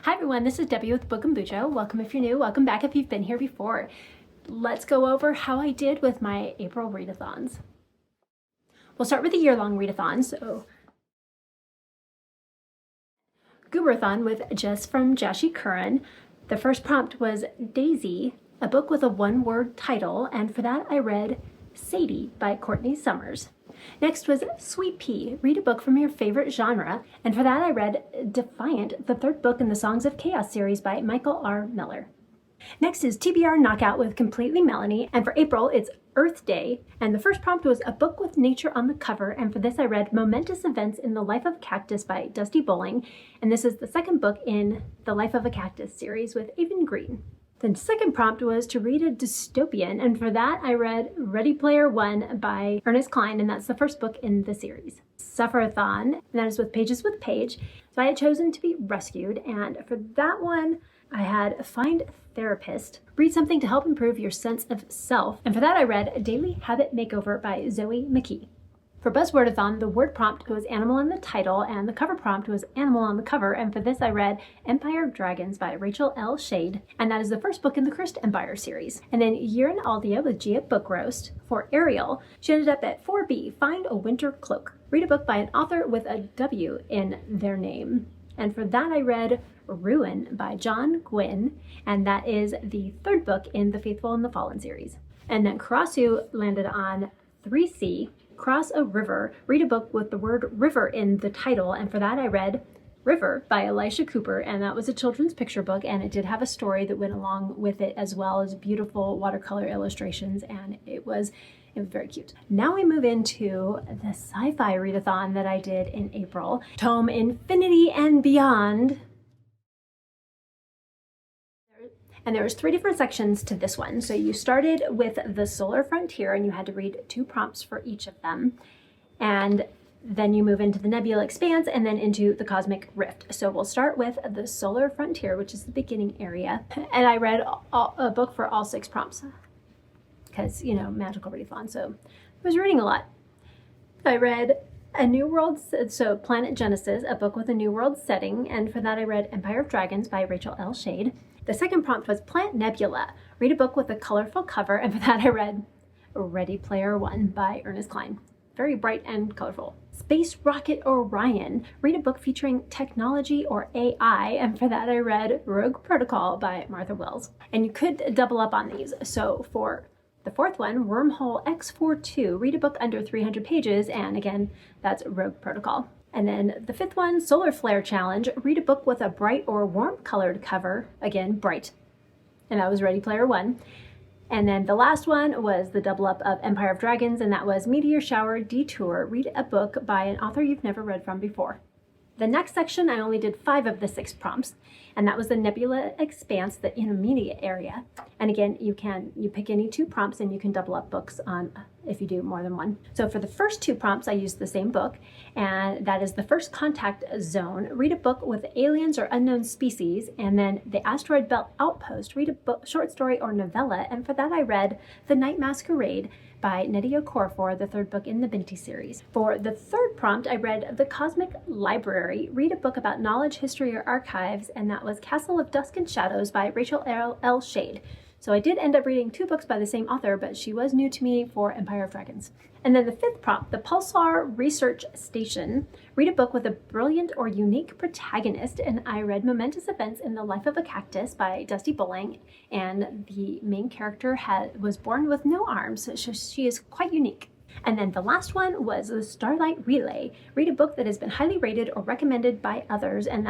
Hi everyone, this is Debbie with Book and BuJo. Welcome if you're new, welcome back if you've been here before. Let's go over how I did with my April Readathons. We'll start with the year-long readathon. So Buzzwordathon with Jess from Jashi Curran. The first prompt was Daisy, a book with a one-word title, and for that I read Sadie by Courtney Summers. Next was Sweet Pea, read a book from your favorite genre, and for that I read Defiant, the third book in the Songs of Chaos series by Michael R. Miller. Next is TBR Knockout with Completely Melanie, and for April it's Earth Day, and the first prompt was a book with nature on the cover, and for this I read Momentous Events in the Life of a Cactus by Dusty Bowling, and this is the second book in the Life of a Cactus series with Avon Green. The second prompt was to read a dystopian, and for that I read Ready Player One by Ernest Cline, and that's the first book in the series. Sufferathon, and that is with Paige. So I had chosen to be rescued, and for that one I had Find Therapist, read something to help improve your sense of self, and for that I read Daily Habit Makeover by Zoe McKee. For Buzzwordathon, the word prompt was animal in the title, and the cover prompt was animal on the cover, and for this I read Empire of Dragons by Rachel L. Shade, and that is the first book in the Cursed Empire series. And then Year in Aeldia with Gia Book Roast. For Ariel, she ended up at 4B, Find a Winter Cloak, read a book by an author with a W in their name. And for that I read Ruin by Gwynne, and that is the third book in the Faithful and the Fallen series. And then Karasu landed on 3C, Cross a River, read a book with the word river in the title, and for that I read River by Elisha Cooper, and that was a children's picture book, and it did have a story that went along with it as well as beautiful watercolor illustrations, and it was very cute. Now we move into the sci-fi readathon that I did in April, Tome Infinity and Beyond. And there was 3 different sections to this one. So you started with the Solar Frontier, and you had to read 2 prompts for each of them. And then you move into the Nebula Expanse and then into the Cosmic Rift. So we'll start with the Solar Frontier, which is the beginning area. And I read a book for all 6 prompts because, you know, magical readathon. So I was reading a lot. I read A New World, so Planet Genesis, a book with a New World setting. And for that I read Empire of Dragons by Rachel L. Shade. The second prompt was Plant Nebula, read a book with a colorful cover, and for that I read Ready Player One by Ernest Cline. Very bright and colorful. Space Rocket Orion, read a book featuring technology or AI, and for that I read Rogue Protocol by Martha Wells. And you could double up on these. So for the fourth one, Wormhole X42, read a book under 300 pages, and again, that's Rogue Protocol. And then the fifth one, Solar Flare Challenge, read a book with a bright or warm colored cover, again, bright, and that was Ready Player One. And then the last one was the double up of Empire of Dragons, and that was Meteor Shower Detour, read a book by an author you've never read from before. The next section, I only did 5 of the 6 prompts, and that was the Nebula Expanse, the intermediate area. And again, you pick any 2 prompts and you can double up books on if you do more than one. So for the first 2 prompts, I used the same book, and that is the First Contact Zone, read a book with aliens or unknown species, and then the Asteroid Belt Outpost, read a book, short story or novella, and for that I read The Night Masquerade by Nnedi Okorafor, the 3rd book in the Binti series. For the 3rd prompt, I read The Cosmic Library, read a book about knowledge, history, or archives, and that was Castle of Dusk and Shadows by Rachel L. Shade. So I did end up reading 2 books by the same author, but she was new to me for Empire of Dragons. And then the 5th prompt, The Pulsar Research Station, read a book with a brilliant or unique protagonist, and I read Momentous Events in the Life of a Cactus by Dusty Bowling, and the main character was born with no arms, so she is quite unique. And then the last one was The Starlight Relay, read a book that has been highly rated or recommended by others, and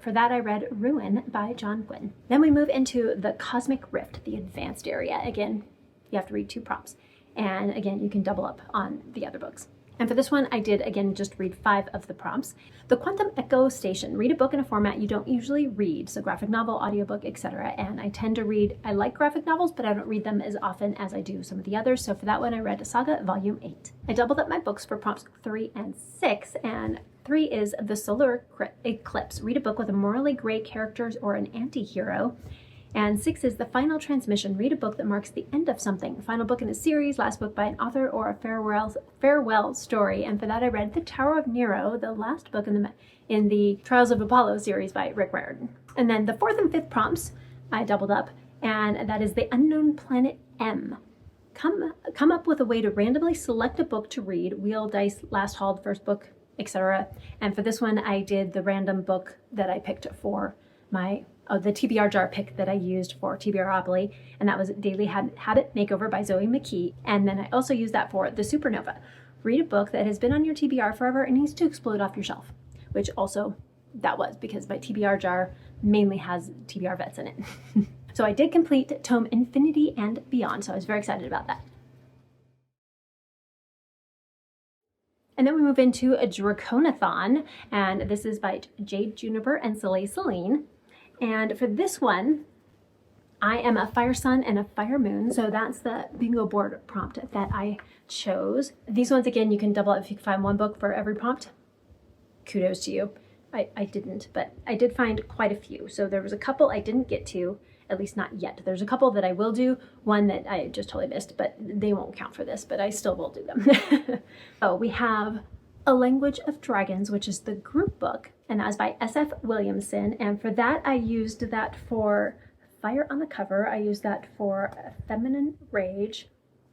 for that I read Ruin by Gwynne. Then we move into the Cosmic Rift, the advanced area. Again, you have to read 2 prompts. And again, you can double up on the other books. And for this one, I did, again, just read 5 of the prompts. The Quantum Echo Station, read a book in a format you don't usually read, so graphic novel, audiobook, etc. And I tend to read, I like graphic novels, but I don't read them as often as I do some of the others. So for that one, I read Saga Volume 8. I doubled up my books for prompts 3 and 6, and 3 is The Solar Eclipse, read a book with a morally gray characters or an anti-hero. And 6 is The Final Transmission, read a book that marks the end of something, final book in a series, last book by an author, or a farewell story. And for that I read The Tower of Nero, the last book in in the Trials of Apollo series by Rick Riordan. And then the 4th and 5th prompts, I doubled up, and that is the Unknown Planet M. Come up with a way to randomly select a book to read, wheel, dice, last hauled, first book, etc. And for this one, I did the random book that I picked for my, the TBR jar pick that I used for TBRopoly, and that was Daily Habit Makeover by Zoe McKee. And then I also used that for the Supernova. Read a book that has been on your TBR forever and needs to explode off your shelf, which also that was because my TBR jar mainly has TBR vets in it. So I did complete Tome Infinity and Beyond, so I was very excited about that. And then we move into a Draconathon, and this is by Jade Juniper and Soleil Celine. And for this one, I am a Fire Sun and a Fire Moon, so that's the bingo board prompt that I chose. These ones, again, you can double up if you can find one book for every prompt. Kudos to you. I didn't, but I did find quite a few. So there was a couple I didn't get to, at least not yet. There's a couple that I will do, one that I just totally missed, but they won't count for this, but I still will do them. So we have A Language of Dragons, which is the group book, and that was by S.F. Williamson. And for that, I used that for Fire on the Cover. I used that for Feminine Rage.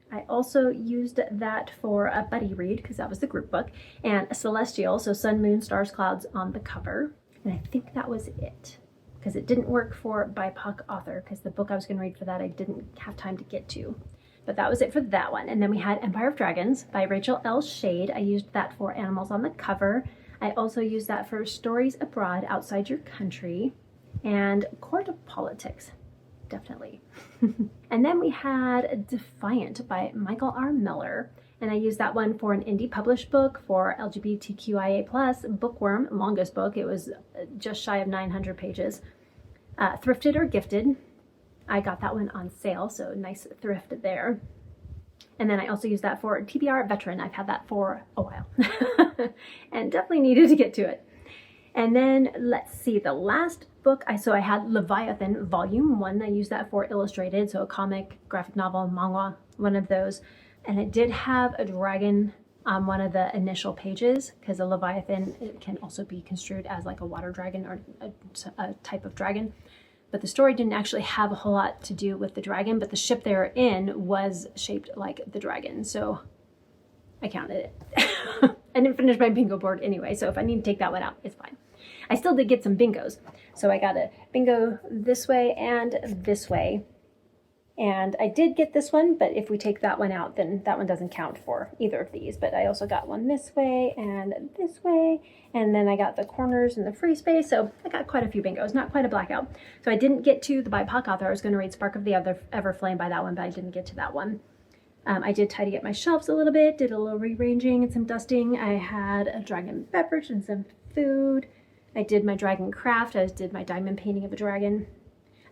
I also used that for a buddy read, because that was the group book, and a Celestial, so Sun, Moon, Stars, Clouds on the cover. And I think that was it, because it didn't work for BIPOC author, because the book I was going to read for that I didn't have time to get to. But that was it for that one. And then we had Empire of Dragons by Rachel L. Shade. I used that for Animals on the Cover. I also used that for Stories Abroad Outside Your Country and Court of Politics. Definitely. And then we had Defiant by Michael R. Miller, and I used that one for an indie published book for LGBTQIA+, Bookworm, longest book. It was just shy of 900 pages. Thrifted or Gifted. I got that one on sale, so nice thrift there. And then I also used that for TBR Veteran. I've had that for a while and definitely needed to get to it. And then let's see, the last book, I had Leviathan Volume 1. I used that for illustrated, so a comic, graphic novel, manga, one of those. And it did have a dragon on one of the initial pages, because a Leviathan can also be construed as like a water dragon or a type of dragon. But the story didn't actually have a whole lot to do with the dragon, but the ship they were in was shaped like the dragon, so I counted it. I didn't finish my bingo board anyway, so if I need to take that one out, it's fine. I still did get some bingos. So I got a bingo this way and this way. And I did get this one, but if we take that one out, then that one doesn't count for either of these. But I also got one this way and this way. And then I got the corners and the free space. So I got quite a few bingos, not quite a blackout. So I didn't get to the BIPOC author. I was going to read Spark of the Everflame by that one, but I didn't get to that one. I did tidy up my shelves a little bit, did a little rearranging and some dusting. I had a dragon beverage and some food. I did my dragon craft. I did my diamond painting of a dragon.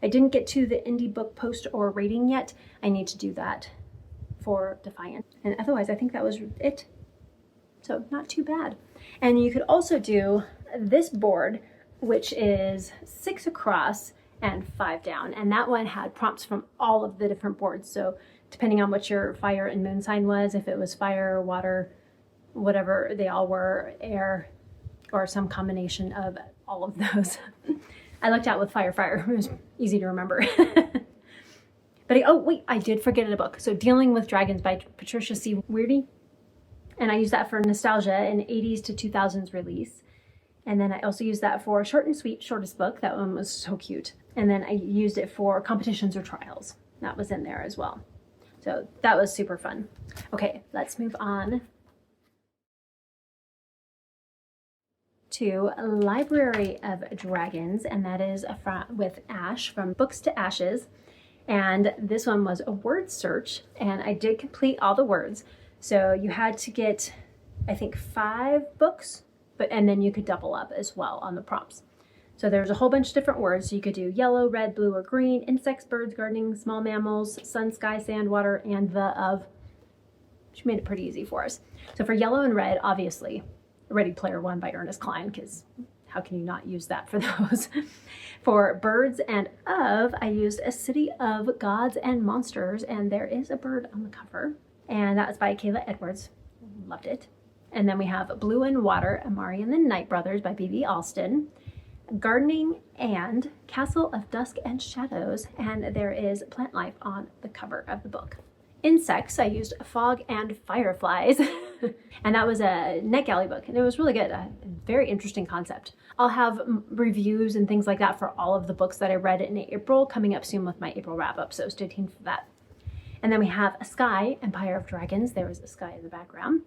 I didn't get to the indie book post or rating yet. I need to do that for Defiant. And otherwise, I think that was it. So not too bad. And you could also do this board, which is 6 across and 5 down. And that one had prompts from all of the different boards. So depending on what your fire and moon sign was, if it was fire, water, whatever they all were, air, or some combination of all of those. I looked out with fire. It was easy to remember. But oh wait, I did forget a book. So Dealing with Dragons by Patricia C. Weirdy. And I used that for nostalgia, an 80s to 2000s release. And then I also used that for Short and Sweet, shortest book. That one was so cute. And then I used it for competitions or trials. That was in there as well. So that was super fun. Okay, let's move on to Library of Dragons, and that is with Ash from Books to Ashes. And this one was a word search, and I did complete all the words. So you had to get, I think, 5 books, and then you could double up as well on the prompts. So there's a whole bunch of different words. So you could do yellow, red, blue, or green, insects, birds, gardening, small mammals, sun, sky, sand, water, and the of. She made it pretty easy for us. So for yellow and red, obviously, Ready Player One by Ernest Cline, because how can you not use that for those? For birds and of, I used A City of Gods and Monsters, and there is a bird on the cover, and that was by Kayla Edwards. Loved it. And then we have Blue and Water, Amari and the Night Brothers by B.B. Alston. Gardening and Castle of Dusk and Shadows, and there is plant life on the cover of the book. Insects, I used Fog and Fireflies, and that was a NetGalley book, and it was really good. A very interesting concept. I'll have reviews and things like that for all of the books that I read in April coming up soon with my April wrap-up, so stay tuned for that. And then we have A Sky, Empire of Dragons. There was a sky in the background.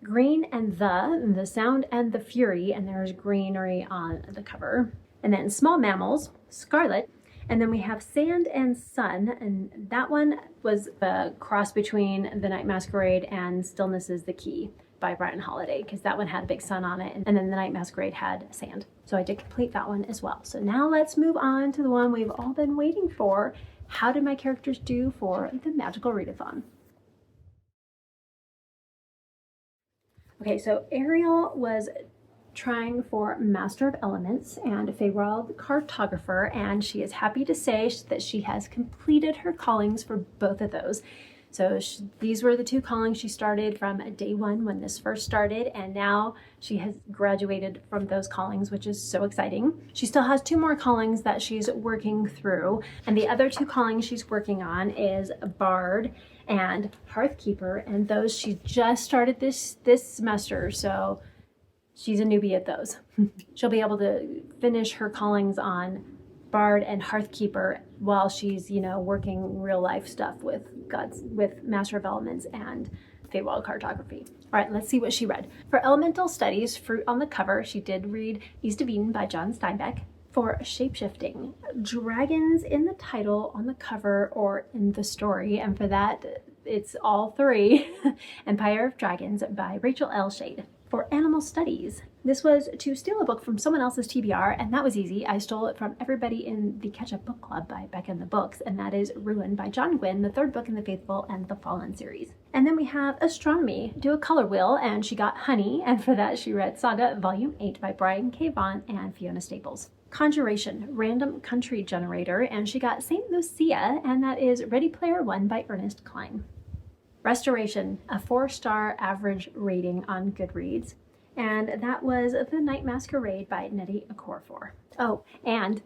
Green and the Sound and the Fury, and there's greenery on the cover. And then Small Mammals, Scarlet, and then we have Sand and Sun, and that one was the cross between The Night Masquerade and Stillness is the Key by Brian Holiday, because that one had a big sun on it, and then The Night Masquerade had sand. So I did complete that one as well. So now let's move on to the one we've all been waiting for. How did my characters do for the Magical Readathon? Okay, so Ariel was trying for Master of Elements and Feywild Cartographer, and she is happy to say that she has completed her callings for both of those. So these were the two callings she started from day one when this first started, and now she has graduated from those callings, which is so exciting. She still has 2 more callings that she's working through, and the other 2 callings she's working on is Bard and Hearthkeeper, and those she just started this semester, so she's a newbie at those. She'll be able to finish her callings on Bard and Hearthkeeper while she's, working real life stuff with Master of Elements and Feywild Cartography. All right, let's see what she read. For Elemental Studies, Fruit on the cover, she did read East of Eden by John Steinbeck. For Shapeshifting, Dragons in the title, on the cover, or in the story, and for that, it's all 3. Empire of Dragons by Rachel L. Shade. For Animal Studies, this was to steal a book from someone else's TBR, and that was easy. I stole it from everybody in the Catch-Up Book Club by Becca and the Books, and that is Ruin by John Gwynne, the 3rd book in the Faithful and the Fallen series. And then we have Astronomy, do a color wheel, and she got Honey, and for that she read Saga Volume 8 by Brian K. Vaughan and Fiona Staples. Conjuration, Random Country Generator, and she got St. Lucia, and that is Ready Player One by Ernest Cline. Restoration, a 4-star average rating on Goodreads, and that was The Night Masquerade by Nettie Okorafor. Oh, and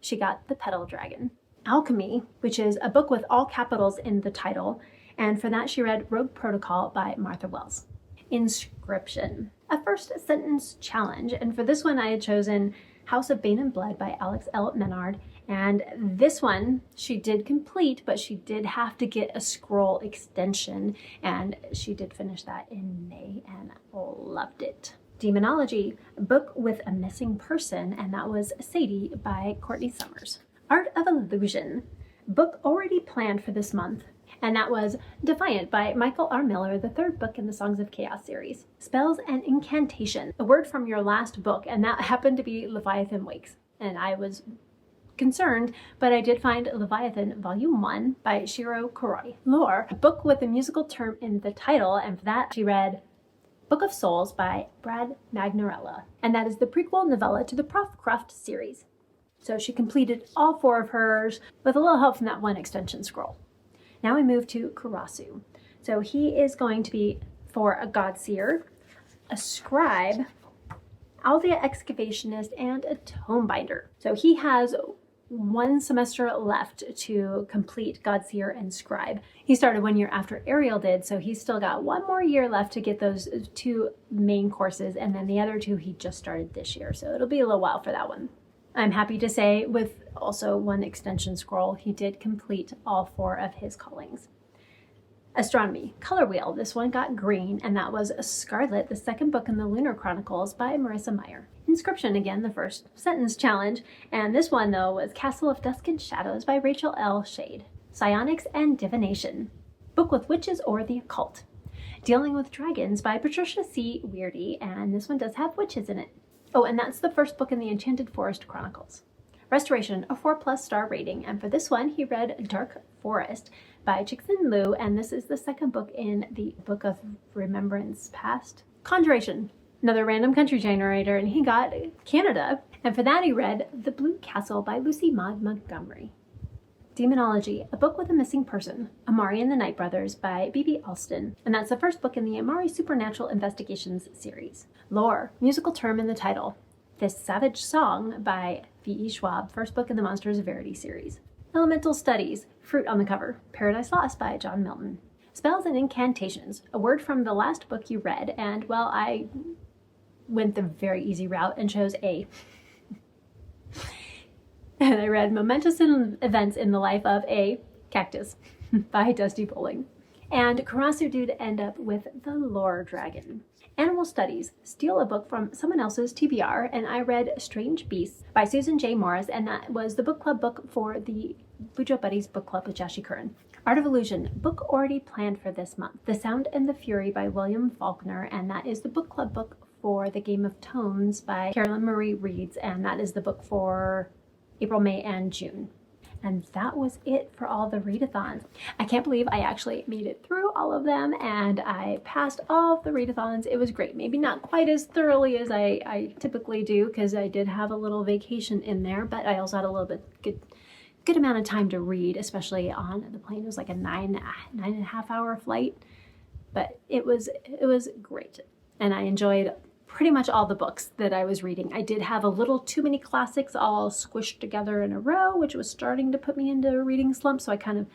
she got The Petal Dragon. Alchemy, which is a book with all capitals in the title, and for that she read Rogue Protocol by Martha Wells. Inscription, a first sentence challenge, and for this one I had chosen House of Bane and Blood by Alex L. Menard, and this one she did complete, but she did have to get a scroll extension, and she did finish that in May and loved it. Demonology, a book with a missing person, and that was Sadie by Courtney Summers. Art of Illusion, book already planned for this month, and that was Defiant by Michael R. Miller, the 3rd book in the Songs of Chaos series. Spells and Incantation, a word from your last book, and that happened to be Leviathan Wakes, and I was concerned, but I did find Leviathan Volume 1 by Shiro Kuroi. Lore, a book with a musical term in the title, and for that she read Book of Souls by Brad Magnarella, and that is the prequel novella to the Prof-Cruft series. So she completed all 4 of hers with a little help from that one extension scroll. Now we move to Karasu. So he is going to be for a Godseer, a Scribe, Aeldia Excavationist, and a Tome Binder. So he has 1 semester left to complete Godseer and Scribe. He started 1 year after Ariel did, so he's still got 1 more year left to get those 2 main courses, and then the other 2 he just started this year, so it'll be a little while for that one. I'm happy to say, with also 1 extension scroll, he did complete all 4 of his callings. Astronomy, color wheel, this one got green, and that was Scarlet, the 2nd book in the Lunar Chronicles by Marissa Meyer. Inscription, again, the first sentence challenge, and this one, though, was Castle of Dusk and Shadows by Rachel L. Shade. Psionics and Divination, book with witches or the occult. Dealing with Dragons by Patricia C. Weirdy, and this one does have witches in it. Oh, and that's the 1st book in the Enchanted Forest Chronicles. Restoration, a 4+ star rating, and for this one he read Dark Forest by Chixin Liu, and this is the 2nd book in the Book of Remembrance Past. Conjuration, another random country generator, and he got Canada, and for that he read The Blue Castle by Lucy Maud Montgomery. Demonology, a book with a missing person, Amari and the Night Brothers by B.B. Alston, and that's the first book in the Amari Supernatural Investigations series. Lore, musical term in the title, This Savage Song by V.E. Schwab, first book in the Monsters of Verity series. Elemental Studies, fruit on the cover, Paradise Lost by John Milton. Spells and Incantations, a word from the last book you read, and well, I went the very easy route and chose A. And I read Momentous Events in the Life of a Cactus by Dusty Bowling. And Karasu did end up with The Lore Dragon. Animal Studies, steal a book from someone else's TBR, and I read Strange Beasts by Susan J. Morris, and that was the book club book for the BuJo Buddies book club with Jashi Curran. Art of Illusion, book already planned for this month. The Sound and the Fury by William Faulkner, and that is the book club book for the Game of Tomes by Carolyn Marie Reeds, and that is the book for April, May, and June. And that was it for all the readathons. I can't believe I actually made it through all of them and I passed all of the readathons. It was great. Maybe not quite as thoroughly as I typically do because I did have a little vacation in there, but I also had a little bit good amount of time to read, especially on the plane. It was like a nine and a half hour flight, but it was great. And I enjoyed pretty much all the books that I was reading. I did have a little too many classics all squished together in a row, which was starting to put me into a reading slump, so I kind of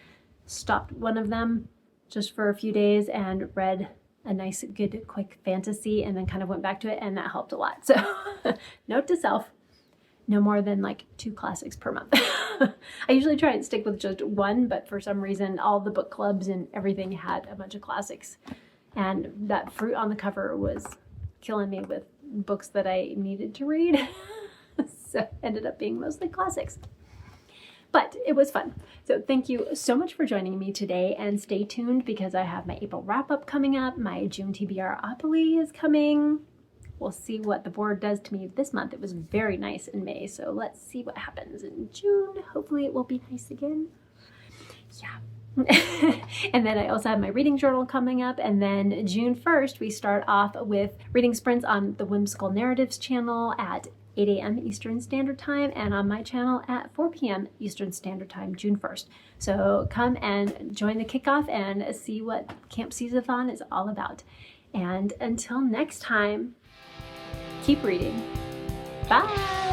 stopped one of them just for a few days and read a nice, good, quick fantasy and then kind of went back to it, and that helped a lot. So note to self, no more than like 2 classics per month. I usually try and stick with just one, but for some reason all the book clubs and everything had a bunch of classics, and that fruit on the cover was killing me with books that I needed to read. So ended up being mostly classics. But it was fun. So thank you so much for joining me today, and stay tuned because I have my April wrap-up coming up. My June TBRopoly is coming. We'll see what the board does to me this month. It was very nice in May, so let's see what happens in June. Hopefully it will be nice again. Yeah. And then I also have my reading journal coming up, and then June 1st we start off with reading sprints on the Whimsical Narratives channel at 8 a.m. Eastern Standard Time and on my channel at 4 p.m. Eastern Standard Time, June 1st. So come and join the kickoff and see what Camp Caesathon is all about. And until next time, keep reading. Bye!